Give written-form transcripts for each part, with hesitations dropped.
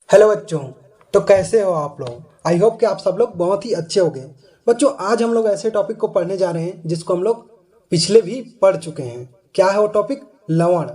Hello बच्चों। तो कैसे हो आप लोग। आई होप कि आप सब लोग बहुत ही अच्छे होंगे। बच्चों आज हम लोग ऐसे टॉपिक को पढ़ने जा रहे हैं जिसको हम लोग पिछले भी पढ़ चुके हैं। क्या है वो टॉपिक? लवण।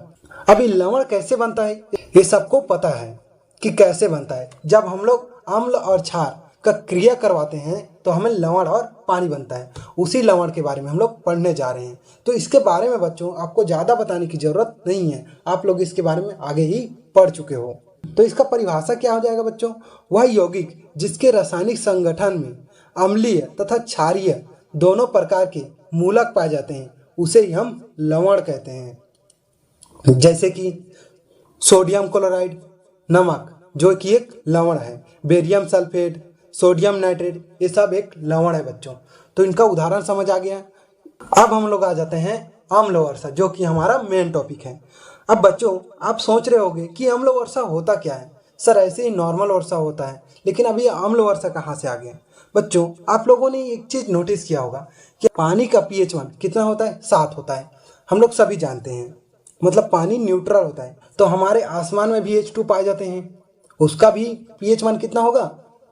अभी लवण कैसे बनता है ये सबको पता है कि कैसे बनता है। जब हम लोग अम्ल और क्षार का क्रिया करवाते हैं तो हमें लवण और पानी बनता है। उसी लवण के बारे में हम लोग पढ़ने जा रहे हैं। तो इसके बारे में बच्चों आपको ज़्यादा बताने की ज़रूरत नहीं है, आप लोग इसके बारे में आगे ही पढ़ चुके हो। तो इसका परिभाषा क्या हो जाएगा बच्चों? वह यौगिक जिसके रासायनिक संगठन में अम्लीय तथा क्षारीय दोनों प्रकार के मूलक पाए जाते हैं उसे ही हम लवण कहते हैं। जैसे कि सोडियम क्लोराइड नमक जो कि एक लवण है, बेरियम सल्फेट, सोडियम नाइट्रेट, ये सब एक लवण है बच्चों। तो इनका उदाहरण समझ आ गया। अब हम लोग आ जाते हैं अम्ल वर्षा जो कि हमारा मेन टॉपिक है। अब बच्चों आप सोच रहे होंगे कि अम्ल वर्षा होता क्या है। सर ऐसे ही नॉर्मल वर्षा होता है, लेकिन अब ये अम्ल वर्षा कहाँ से आ गया? बच्चों आप लोगों ने एक चीज़ नोटिस किया होगा कि पानी का pH मान कितना होता है? 7 होता है। हम लोग सभी जानते हैं, मतलब पानी न्यूट्रल होता है। तो हमारे आसमान में भी H2 पाए जाते हैं, उसका भी pH मान कितना होगा?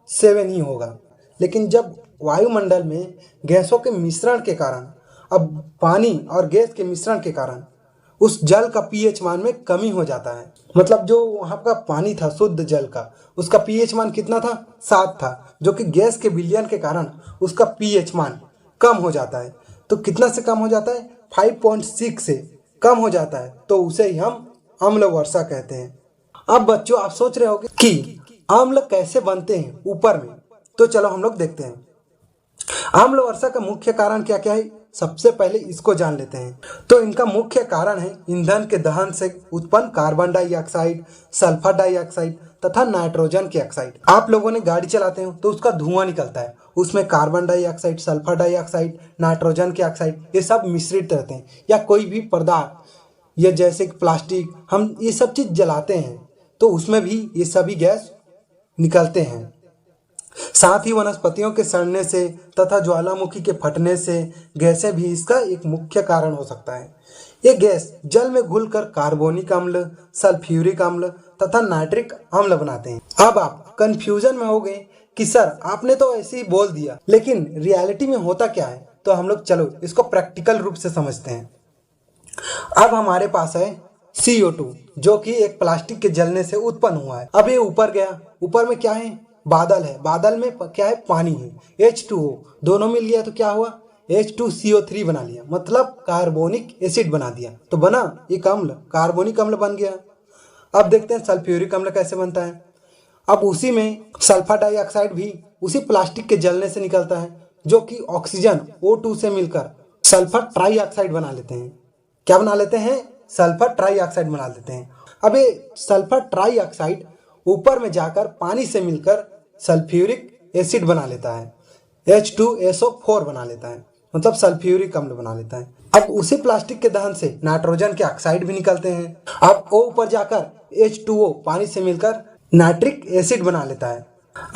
7 ही होगा। लेकिन जब वायुमंडल में गैसों के मिश्रण के कारण, अब पानी और गैस के मिश्रण के कारण उस जल का pH मान में कमी हो जाता है। मतलब जो वहाँ का पानी था शुद्ध जल का, उसका pH मान कितना था? 7 था, जो कि गैस के विलयन के कारण उसका pH मान कम हो जाता है। तो कितना से कम हो जाता है? 5.6 से कम हो जाता है। तो उसे ही हम अम्ल वर्षा कहते हैं। अब बच्चों आप सोच रहे होंगे कि अम्ल कैसे बनते हैं ऊपर में। तो चलो हम लोग देखते हैं अम्ल वर्षा का मुख्य कारण क्या क्या है। सबसे पहले इसको जान लेते हैं। तो इनका मुख्य कारण है ईंधन के दहन से उत्पन्न कार्बन डाइऑक्साइड, सल्फर डाइऑक्साइड तथा नाइट्रोजन के ऑक्साइड। आप लोगों ने गाड़ी चलाते हो तो उसका धुआं निकलता है, उसमें carbon dioxide, sulphur dioxide, nitrogen के ऑक्साइड ये सब मिश्रित रहते हैं। या कोई भी पदार्थ, ये जैसे प्लास्टिक, हम ये सब चीज़ जलाते हैं तो उसमें भी ये सभी गैस निकलते हैं। साथ ही वनस्पतियों के सड़ने से तथा ज्वालामुखी के फटने से गैसें भी इसका एक मुख्य कारण हो सकता है। ये गैस जल में घुलकर कार्बोनिक अम्ल, सल्फ्यूरिक अम्ल तथा नाइट्रिक अम्ल बनाते हैं। अब आप कंफ्यूजन में हो गए कि सर आपने तो ऐसे ही बोल दिया, लेकिन रियलिटी में होता क्या है? तो हम लोग चलो इसको प्रैक्टिकल रूप से समझते हैं। अब हमारे पास है CO2 जो कि एक प्लास्टिक के जलने से उत्पन्न हुआ है। अब ये ऊपर गया, ऊपर में क्या है? बादल है। बादल में क्या है? पानी है, H2O। दोनों मिल गया तो क्या हुआ? H2CO3 बना लिया, मतलब कार्बोनिक एसिड बना दिया। तो बना एक अम्ल, कार्बोनिक अम्ल बन गया। अब देखते हैं सल्फ्यूरिक अम्ल कैसे बनता है। अब उसी में सल्फर डाइऑक्साइड भी उसी प्लास्टिक के जलने से निकलता है, जो कि ऑक्सीजन O2 से मिलकर सल्फर ट्राइऑक्साइड बना लेते हैं। क्या बना लेते हैं? सल्फर ट्राइऑक्साइड बना लेते हैं। अब ये सल्फर ट्राइऑक्साइड ऊपर में जाकर पानी से मिलकर सल्फ्यूरिक एसिड बना लेता है, H2SO4 बना लेता है, मतलब सल्फ्यूरिक अम्ल बना लेता है। अब उसी प्लास्टिक के दहन से नाइट्रोजन के ऑक्साइड भी निकलते हैं। अब O ऊपर जाकर H2O पानी से मिलकर नाइट्रिक एसिड बना लेता है।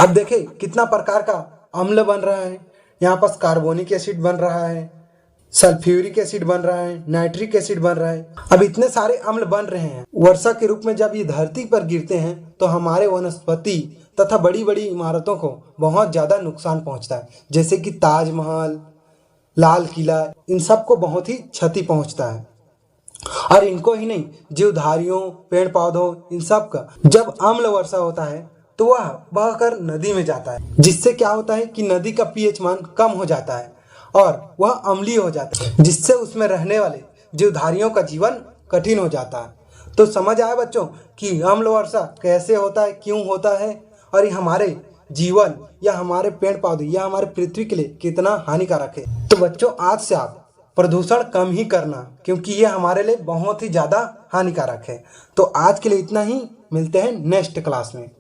अब देखें कितना प्रकार का अम्ल बन रहा है। यहाँ पास कार्बोनिक एसिड बन रहा है, सल्फ्यूरिक एसिड बन रहा है, नाइट्रिक एसिड बन रहा है। अब इतने सारे अम्ल बन रहे हैं। वर्षा के रूप में जब ये धरती पर गिरते हैं तो हमारे वनस्पति तथा बड़ी बड़ी इमारतों को बहुत ज़्यादा नुकसान पहुंचता है। जैसे कि ताजमहल, लाल किला, इन सब को बहुत ही क्षति पहुंचता है। और इनको ही नहीं, जीवधारियों, पेड़ पौधों, इन सब का जब अम्ल वर्षा होता है तो वह बहकर नदी में जाता है, जिससे क्या होता है कि नदी का pH मान कम हो जाता है और वह अम्लीय हो जाता है, जिससे उसमें रहने वाले जीवधारियों का जीवन कठिन हो जाता है। तो समझ आया बच्चों कि अम्ल वर्षा कैसे होता है, क्यों होता है, और ये हमारे जीवन या हमारे पेड़ पौधे या हमारे पृथ्वी के लिए कितना हानिकारक है। तो बच्चों आज से आप प्रदूषण कम ही करना, क्योंकि ये हमारे लिए बहुत ही ज़्यादा हानिकारक है। तो आज के लिए इतना ही, मिलते हैं नेक्स्ट क्लास में।